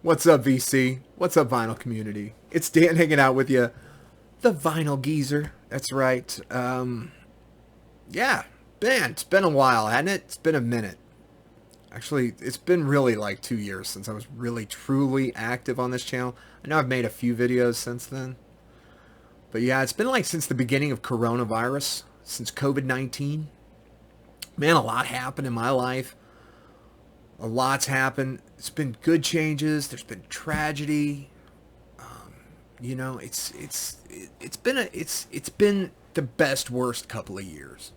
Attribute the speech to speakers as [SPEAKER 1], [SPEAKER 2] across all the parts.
[SPEAKER 1] What's up, VC? What's up, vinyl community? It's Dan hanging out with you, the vinyl geezer. That's right. Yeah, man, it's been a while, hasn't it? It's been a minute. Actually, it's been really like 2 years since I was really truly active on this channel. I know I've made a few videos since then. But yeah, it's been like since the beginning of coronavirus, since COVID-19. Man, a lot happened in my life. A lot's happened. It's been good changes. There's been tragedy. You know, it's been the best worst couple of years.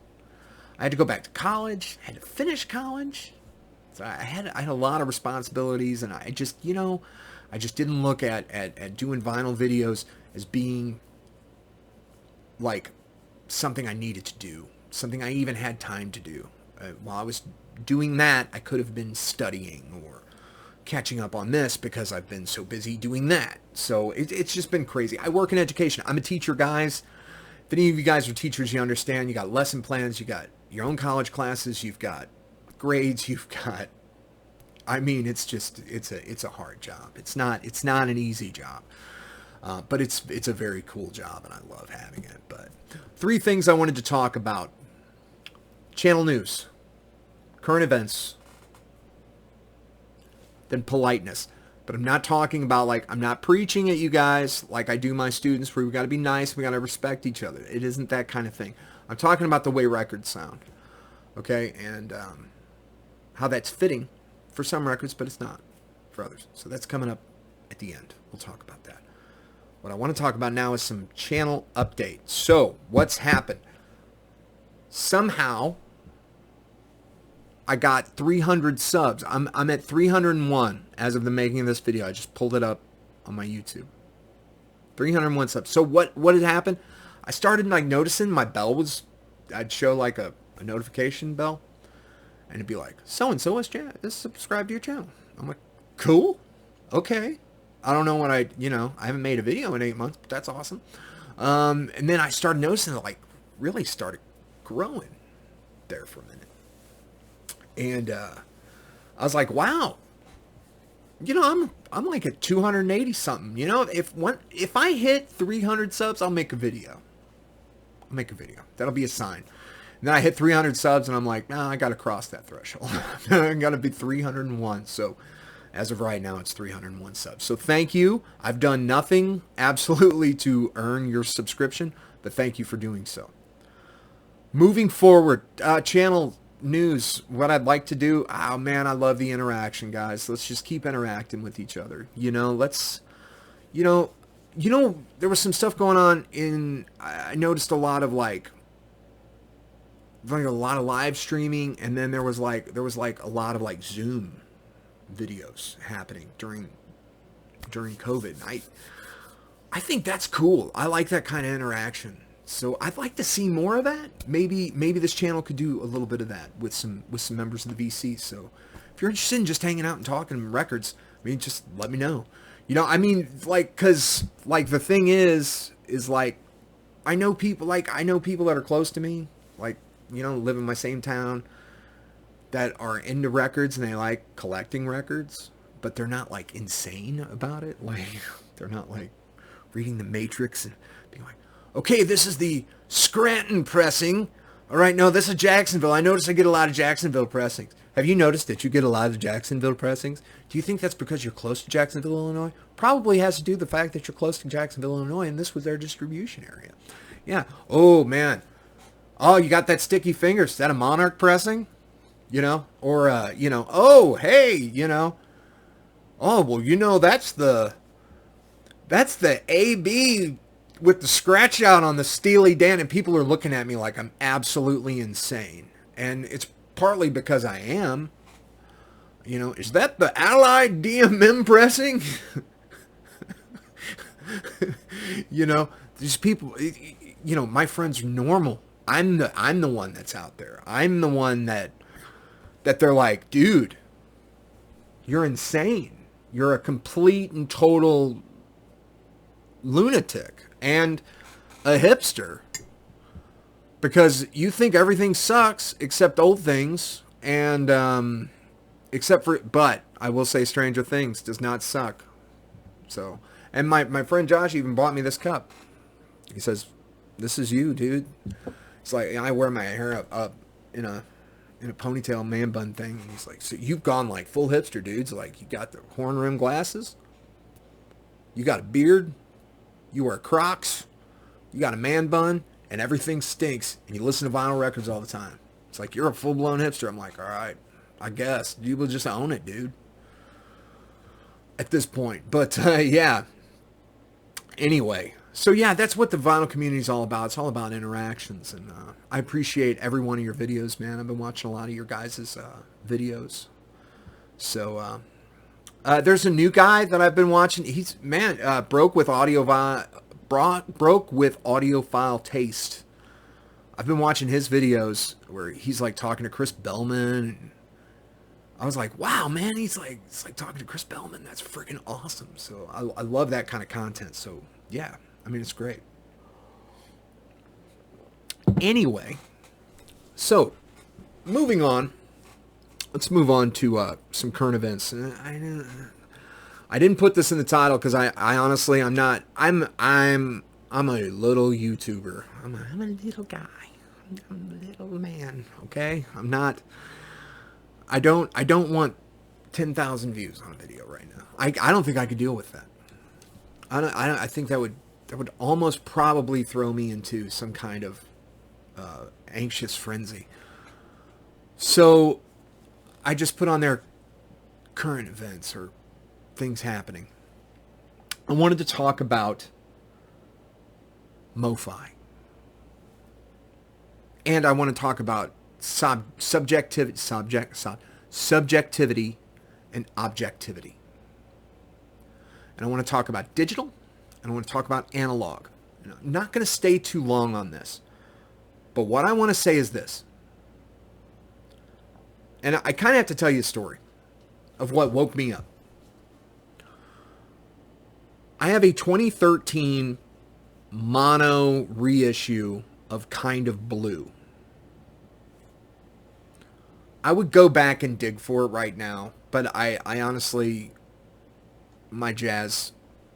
[SPEAKER 1] I had to go back to college. I had to finish college. So I had a lot of responsibilities, and I just didn't look at doing vinyl videos as being like something I needed to do, something I even had time to do. While I was doing that, I could have been studying or catching up on this because I've been so busy doing that. So it's just been crazy. I work in education. I'm a teacher, guys. If any of you guys are teachers, you understand. You got lesson plans. You got your own college classes. You've got grades. You've got. I mean, it's a hard job. It's not an easy job. But it's a very cool job, and I love having it. But 3 things I wanted to talk about. Channel news, current events, then politeness. But I'm not talking about, like, I'm not preaching at you guys like I do my students where we got to be nice, we got to respect each other. It isn't that kind of thing. I'm talking about the way records sound, okay, and how that's fitting for some records, but it's not for others. So that's coming up at the end. We'll talk about that. What I want to talk about now is some channel updates. So what's happened? Somehow I got 300 subs. I'm at 301 as of the making of this video. I just pulled it up on my YouTube. 301 subs. So what had happened? I started like noticing my bell was, I'd show like a notification bell, and it'd be like, so-and-so has subscribed to your channel. I'm like, cool. Okay. I don't know what I haven't made a video in 8 months, but that's awesome. And then I started noticing it like really started growing there for a minute. And I was like, wow, I'm like at 280 something. If I hit 300 subs, I'll make a video. That'll be a sign. And then I hit 300 subs, and I'm like, nah, I got to cross that threshold. I got to be 301. So as of right now, it's 301 subs. So thank you. I've done nothing absolutely to earn your subscription, but thank you for doing so. Moving forward, channel news, what I'd like to do, oh man, I love the interaction, guys. Let's just keep interacting with each other. There was some stuff going on I noticed a lot of like a lot of live streaming, and then there was like a lot of like Zoom videos happening during COVID. I think that's cool. I like that kind of interaction. So I'd like to see more of that. Maybe this channel could do a little bit of that with some members of the VC. So if you're interested in just hanging out and talking records, I mean, just let me know. Cause like the thing is like, I know people that are close to me, like, live in my same town, that are into records and they like collecting records, but they're not like insane about it. Like they're not like reading the Matrix and being like, okay, this is the Scranton pressing. All right, no, this is Jacksonville. I notice I get a lot of Jacksonville pressings. Have you noticed that you get a lot of Jacksonville pressings? Do you think that's because you're close to Jacksonville, Illinois? Probably has to do with the fact that you're close to Jacksonville, Illinois, and this was their distribution area. Yeah. Oh, man. Oh, you got that sticky fingers. Is that a Monarch pressing? Or, oh, hey, oh, well, that's the AB with the scratch out on the Steely Dan, and people are looking at me like I'm absolutely insane. And it's partly because I am. Is that the Allied DMM pressing? These people, my friends are normal. I'm the one that's out there. I'm the one that they're like, dude, you're insane. You're a complete and total lunatic and a hipster because you think everything sucks except old things, and but I will say Stranger Things does not suck. So, and my friend Josh even bought me this cup. He says, "This is you, dude." It's like, I wear my hair up in a ponytail man bun thing. And he's like, "So you've gone like full hipster, dudes. Like, you got the horn rim glasses, you got a beard, you wear Crocs, you got a man bun, and everything stinks, and you listen to vinyl records all the time. It's like, you're a full-blown hipster." I'm like, all right, I guess. You will just own it, dude. At this point. But, yeah. Anyway. So, yeah, that's what the vinyl community is all about. It's all about interactions. And I appreciate every one of your videos, man. I've been watching a lot of your guys' videos. So, there's a new guy that I've been watching. He's, man, broke with audiophile taste. I've been watching his videos where he's like talking to Chris Bellman. And I was like, wow, man, it's like talking to Chris Bellman. That's freaking awesome. So I love that kind of content. So yeah, I mean, it's great. Anyway, so moving on. Let's move on to some current events. I didn't put this in the title because I honestly, I'm a little YouTuber. I'm a little guy. I'm a little man. Okay, I'm not. I don't want 10,000 views on a video right now. I don't think I could deal with that. I think that would almost probably throw me into some kind of anxious frenzy. So I just put on there current events or things happening. I wanted to talk about MoFi. And I want to talk about subjectivity and objectivity. And I want to talk about digital, and I want to talk about analog. And I'm not going to stay too long on this. But what I want to say is this. And I kind of have to tell you a story of what woke me up. I have a 2013 mono reissue of Kind of Blue. I would go back and dig for it right now, but I honestly, my jazz,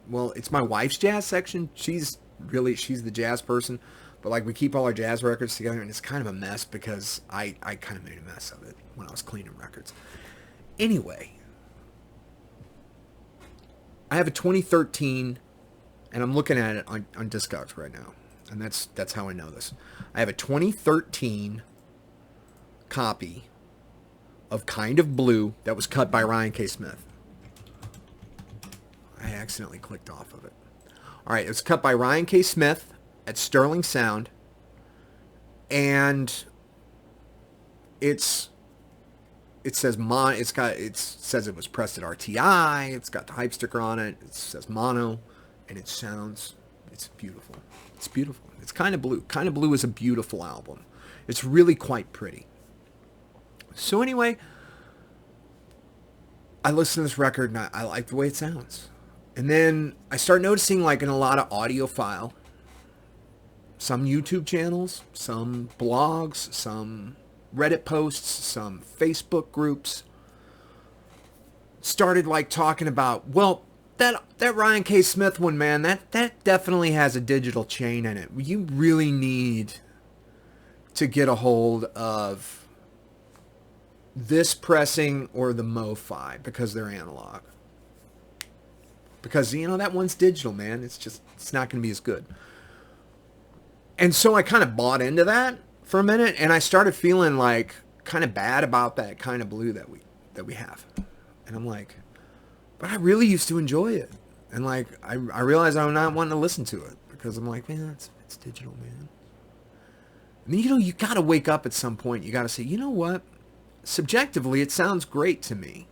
[SPEAKER 1] well, it's my wife's jazz section. She's the jazz person, but like we keep all our jazz records together, and it's kind of a mess because I kind of made a mess of it when I was cleaning records. Anyway, I have a 2013, and I'm looking at it on Discogs right now, and that's how I know this. I have a 2013 copy of Kind of Blue that was cut by Ryan K. Smith. I accidentally clicked off of it. All right, it was cut by Ryan K. Smith at Sterling Sound, and it says it says it was pressed at RTI. It's got the hype sticker on it. It says mono, and it's beautiful. It's beautiful. It's Kind of Blue. Kind of Blue is a beautiful album. It's really quite pretty. So anyway, I listen to this record and I like the way it sounds. And then I start noticing, like, in a lot of audiophile, some YouTube channels, some blogs, some Reddit posts, some Facebook groups started like talking about, well, that Ryan K. Smith one, man, that definitely has a digital chain in it. You really need to get a hold of this pressing or the MoFi because they're analog. Because, that one's digital, man. It's not going to be as good. And so I kind of bought into that for a minute, and I started feeling like kind of bad about that Kind of Blue that we have. And I'm like, but I really used to enjoy it. And like I realized I'm not wanting to listen to it because I'm like, man, it's digital, man. I mean, you got to wake up at some point. You got to say, you know what? Subjectively, it sounds great to me.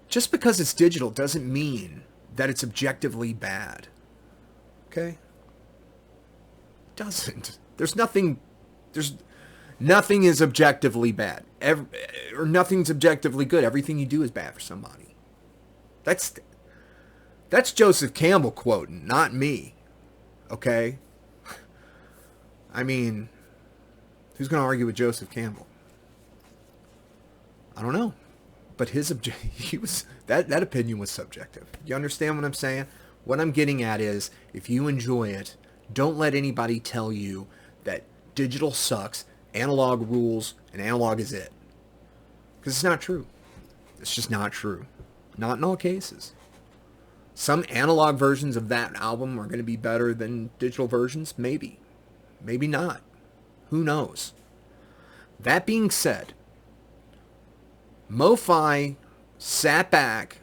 [SPEAKER 1] Just because it's digital doesn't mean that it's objectively bad. Okay? It doesn't. There's nothing is objectively bad. Or nothing's objectively good. Everything you do is bad for somebody. That's Joseph Campbell quoting, not me. Okay? I mean, who's going to argue with Joseph Campbell? I don't know. But he was that opinion was subjective. You understand what I'm saying? What I'm getting at is, if you enjoy it, don't let anybody tell you that digital sucks, analog rules, and analog is it. Because it's not true. It's just not true. Not in all cases. Some analog versions of that album are going to be better than digital versions. Maybe. Maybe not. Who knows? That being said, MoFi sat back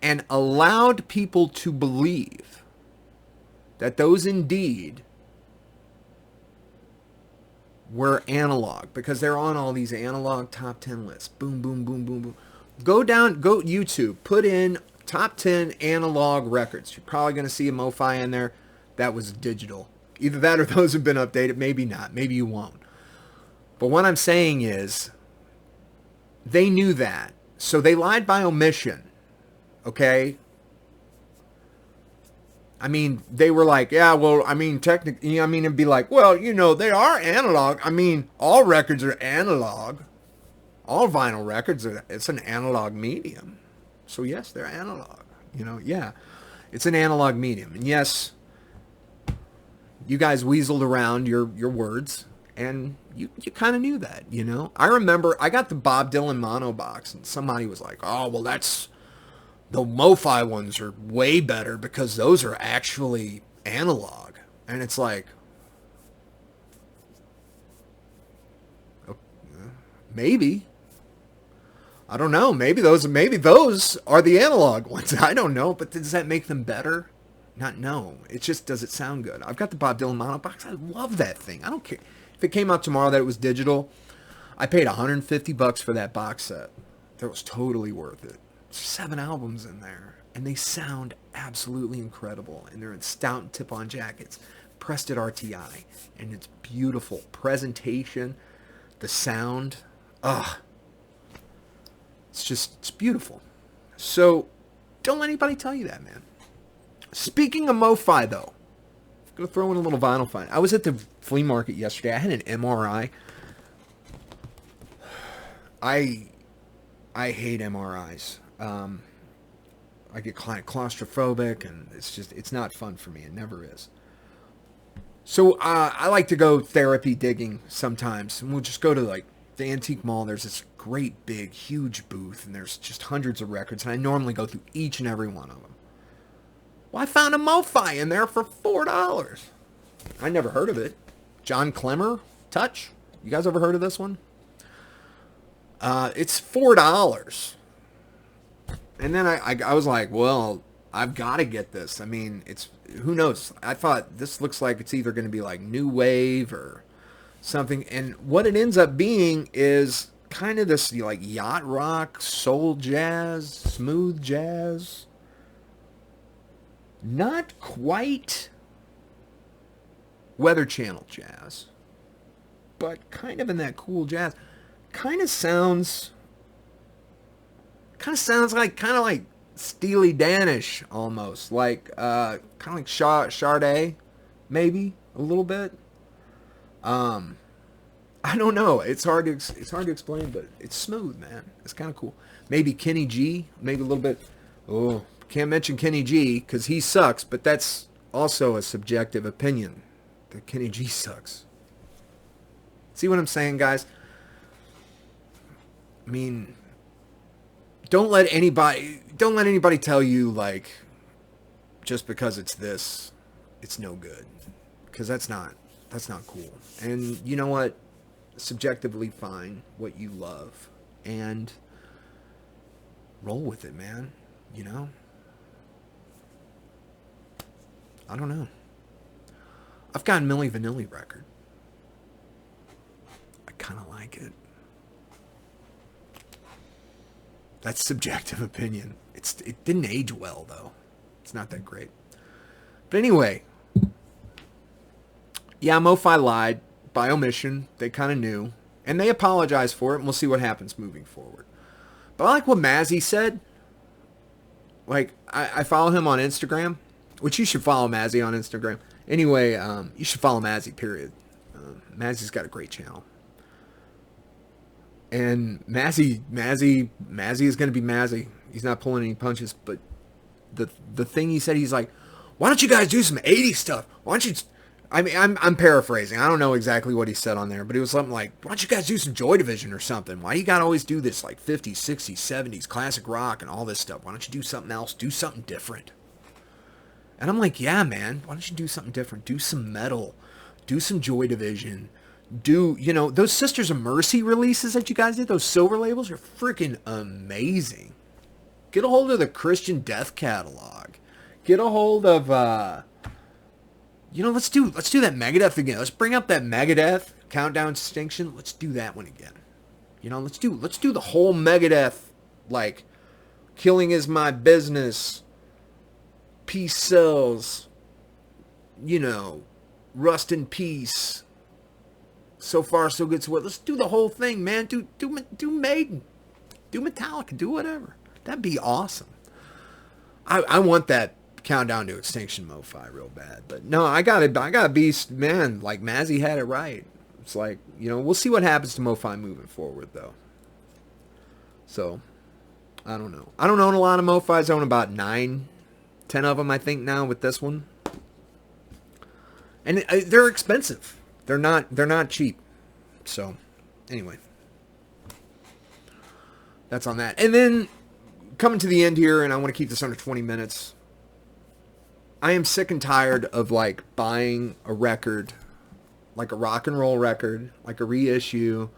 [SPEAKER 1] and allowed people to believe that those indeed were analog, because they're on all these analog top 10 lists. Boom, boom, boom, boom, boom. Go YouTube, put in top 10 analog records. You're probably going to see a MoFi in there that was digital. Either that or those have been updated. Maybe not. Maybe you won't. But what I'm saying is, they knew that. So they lied by omission. Okay? I mean, they were like, yeah, well, I mean, technically, I mean, it'd be like, well, you know, they are analog. I mean, all records are analog. All vinyl records it's an analog medium. So yes, they're analog. You know, yeah, it's an analog medium. And yes, you guys weaseled around your words, and you kind of knew that, you know. I remember I got the Bob Dylan mono box, and somebody was like, oh, well, that's, the MoFi ones are way better because those are actually analog. And it's like, maybe. I don't know. Maybe those are the analog ones. I don't know. But does that make them better? Not no. It just, does it sound good? I've got the Bob Dylan mono box. I love that thing. I don't care. If it came out tomorrow that it was digital, I paid $150 for that box set. That was totally worth it. 7 albums in there. And they sound absolutely incredible. And they're in stout and tip-on jackets. Pressed at RTI. And it's beautiful. Presentation. The sound. Ugh. It's beautiful. So, don't let anybody tell you that, man. Speaking of MoFi, though, I'm going to throw in a little vinyl find. I was at the flea market yesterday. I had an MRI. I hate MRIs. I get claustrophobic, and it's not fun for me. It never is. So, I like to go therapy digging sometimes. And we'll just go to, like, the antique mall. There's this great big huge booth, and there's just hundreds of records, and I normally go through each and every one of them. Well, I found a MoFi in there for $4. I never heard of it. John Clemmer Touch. You guys ever heard of this one? It's $4. And then I was like, well, I've got to get this. I mean, who knows? I thought this looks like it's either going to be like new wave or something, and what it ends up being is kind of this like yacht rock, soul jazz, smooth jazz. Not quite Weather Channel jazz, but kind of in that cool jazz. Kind of sounds like Steely Dan-ish almost, like kind of like Sade, maybe a little bit. I don't know. It's hard to explain, but it's smooth, man. It's kind of cool. Maybe Kenny G, maybe a little bit. Oh, can't mention Kenny G because he sucks, but that's also a subjective opinion. That Kenny G sucks. See what I'm saying, guys? I mean, don't let anybody tell you like just because it's this, it's no good, because that's not cool. And you know what? Subjectively find what you love and roll with it, man. You know? I don't know. I've got a Milli Vanilli record. I kind of like it. That's subjective opinion. It didn't age well, though. It's not that great. But anyway, yeah, MoFi lied by omission. They kind of knew. And they apologized for it, and we'll see what happens moving forward. But I like what Mazzy said. Like, I follow him on Instagram, which you should follow Mazzy on Instagram. Anyway, you should follow Mazzy, period. Mazzy's got a great channel. And Mazzy is going to be Mazzy. He's not pulling any punches. But the thing he said, he's like, why don't you guys do some 80s stuff? Why don't you... I mean, I'm paraphrasing. I don't know exactly what he said on there, but it was something like, why don't you guys do some Joy Division or something? Why do you got to always do this like 50s, 60s, 70s, classic rock and all this stuff? Why don't you do something else? Do something different. And I'm like, yeah, man, why don't you do something different? Do some metal. Do some Joy Division. Do, you know, those Sisters of Mercy releases that you guys did, those silver labels are freaking amazing. Get a hold of the Christian Death catalog. Get a hold of, you know, let's do that Megadeth again. Let's bring up that Megadeth Countdown to Extinction. Let's do that one again. You know, let's do the whole Megadeth, like, Killing Is My Business, Peace Sells, you know, Rust in Peace, So Far So Good So What. Let's do the whole thing, man. Do Maiden, do Metallica, do whatever. That'd be awesome. I want that Countdown to Extinction MoFi real bad, but no, I gotta be, man, like Mazzy had it right. It's like, you know, we'll see what happens to MoFi moving forward though. So I don't know. I don't own a lot of MoFis. I own about 9, 10 of them I think now with this one, and they're expensive. They're not cheap. So anyway, that's on that. And then coming to the end here, and I want to keep this under 20 minutes. I am sick and tired of like buying a record, like a rock and roll record, like a reissue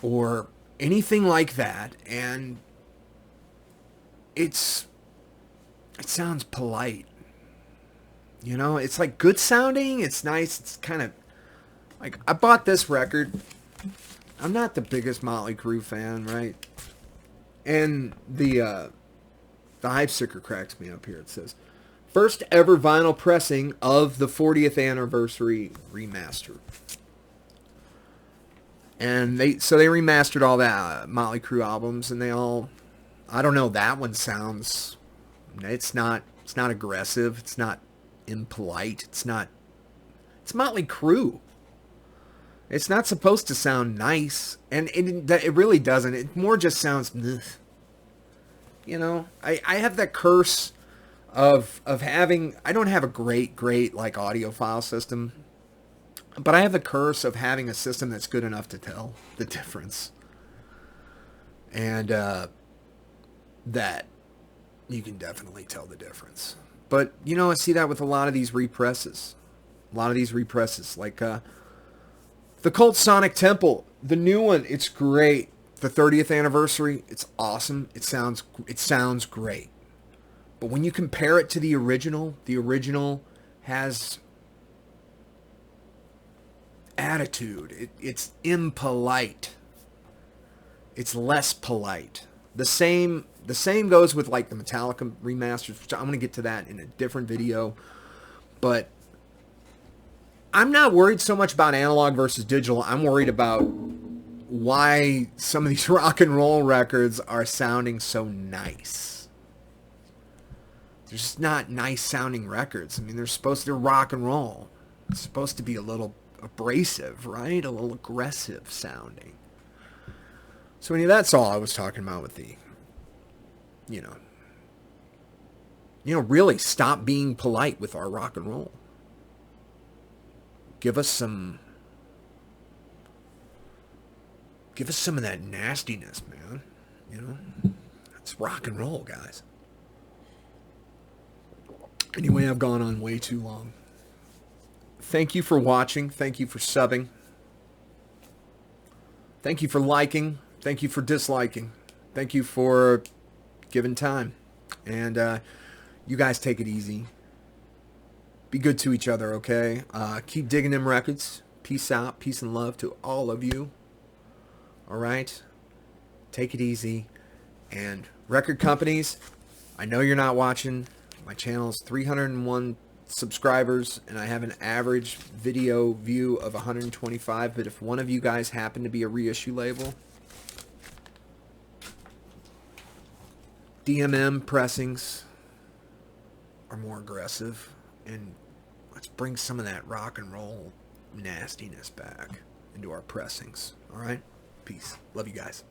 [SPEAKER 1] or anything like that, and it sounds polite. You know, it's like good sounding, it's nice, it's kind of like, I bought this record. I'm not the biggest Motley Crue fan, right? And the hype sticker cracks me up here. It says, first ever vinyl pressing of the 40th anniversary remaster. And they remastered all that Motley Crue albums, and they all, I don't know, that one sounds, it's not aggressive, it's not impolite, it's Motley Crue. It's not supposed to sound nice, and it really doesn't. It more just sounds, ugh. You know, I have that curse of having, I don't have a great like audiophile system, but I have the curse of having a system that's good enough to tell the difference. And that you can definitely tell the difference. But, you know, I see that with a lot of these represses. Like the Cult Sonic Temple, the new one, it's great. The 30th anniversary, it's awesome. It sounds great. But when you compare it to the original has attitude. It's impolite. It's less polite. The same goes with like the Metallica remasters, which I'm going to get to that in a different video. But I'm not worried so much about analog versus digital. I'm worried about why some of these rock and roll records are sounding so nice. They're just not nice sounding records. I mean, they're rock and roll. It's supposed to be a little abrasive, right? A little aggressive sounding. So anyway, that's all I was talking about with the, you know, really stop being polite with our rock and roll. Give us some of that nastiness, man. You know, it's rock and roll, guys. Anyway, I've gone on way too long. Thank you for watching. Thank you for subbing. Thank you for liking. Thank you for disliking. Thank you for giving time. And you guys take it easy. Be good to each other, okay? Keep digging them records. Peace out. Peace and love to all of you. All right? Take it easy. And record companies, I know you're not watching. My channel is 301 subscribers, and I have an average video view of 125. But if one of you guys happen to be a reissue label, DMM pressings are more aggressive, and let's bring some of that rock and roll nastiness back into our pressings. All right? Peace. Love you guys.